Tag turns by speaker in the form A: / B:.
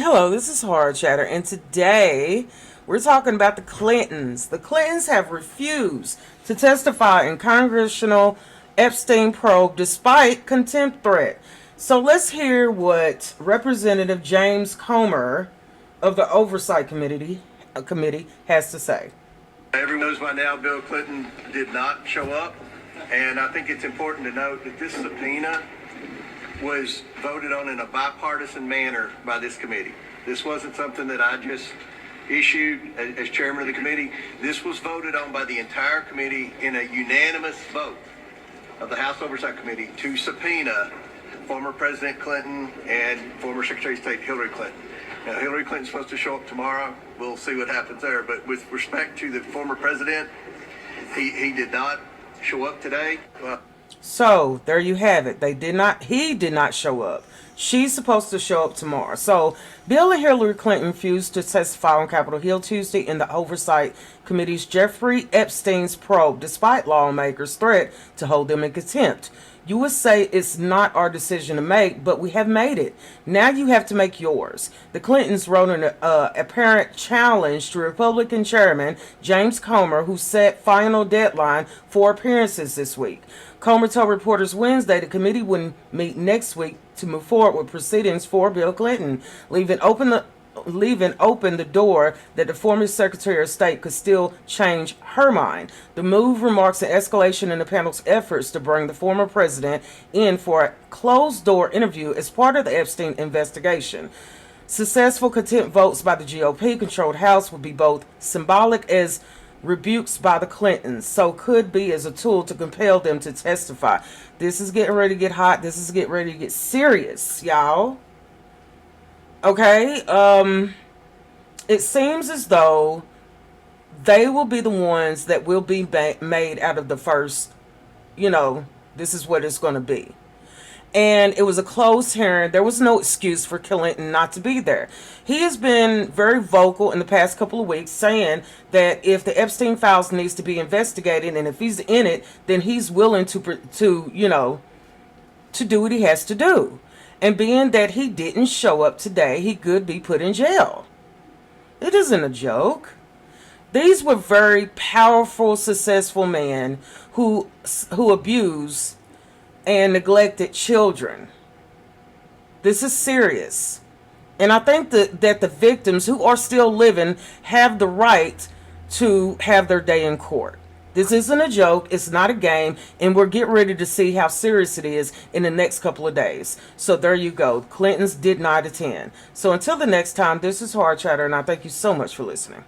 A: Hello, this is Hard Chatter, and today we're talking about the Clintons. The Clintons have refused to testify in congressional Epstein probe despite contempt threat. So let's hear what Representative James Comer of the Oversight Committee has to say.
B: Everyone knows by now Bill Clinton did not show up, and I think it's important to note that this subpoena was voted on in a bipartisan manner by this committee. This wasn't something that I just issued as chairman of the committee. This was voted on by the entire committee in a unanimous vote of the House Oversight Committee to subpoena former President Clinton and former Secretary of State Hillary Clinton. Now, Hillary Clinton's supposed to show up tomorrow. We'll see what happens there. But with respect to the former president, he did not show up today.
A: So there you have it. He did not show up. She's supposed to show up tomorrow. So Bill and Hillary Clinton refused to testify on Capitol Hill Tuesday in the Oversight Committee's Jeffrey Epstein's probe, despite lawmakers' threat to hold them in contempt. You would say it's not our decision to make, but we have made it. Now you have to make yours. The Clintons wrote an apparent challenge to Republican Chairman James Comer, who set final deadline for appearances this week. Comer told reporters Wednesday the committee wouldn't meet next week to move forward with proceedings for Bill Clinton, leaving open the door that the former Secretary of State could still change her mind. The move remarks an escalation in the panel's efforts to bring the former president in for a closed-door interview as part of the Epstein investigation. Successful contempt votes by the GOP-controlled House would be both symbolic as rebukes by the Clintons, so could be as a tool to compel them to testify. This is getting ready to get hot. This is getting ready to get serious, y'all. Okay, it seems as though they will be the ones that will be made out of the first, this is what it's going to be. And it was a closed hearing. There was no excuse for Clinton not to be there. He has been very vocal in the past couple of weeks saying that if the Epstein files needs to be investigated and if he's in it, then he's willing to do what he has to do. And being that he didn't show up today, he could be put in jail. It isn't a joke. These were very powerful, successful men who abused and neglected children. This is serious. And I think that the victims who are still living have the right to have their day in court. This isn't a joke. It's not a game. And we're getting ready to see how serious it is in the next couple of days. So there you go. Clintons did not attend. So until the next time, this is Hard Chatter, and I thank you so much for listening.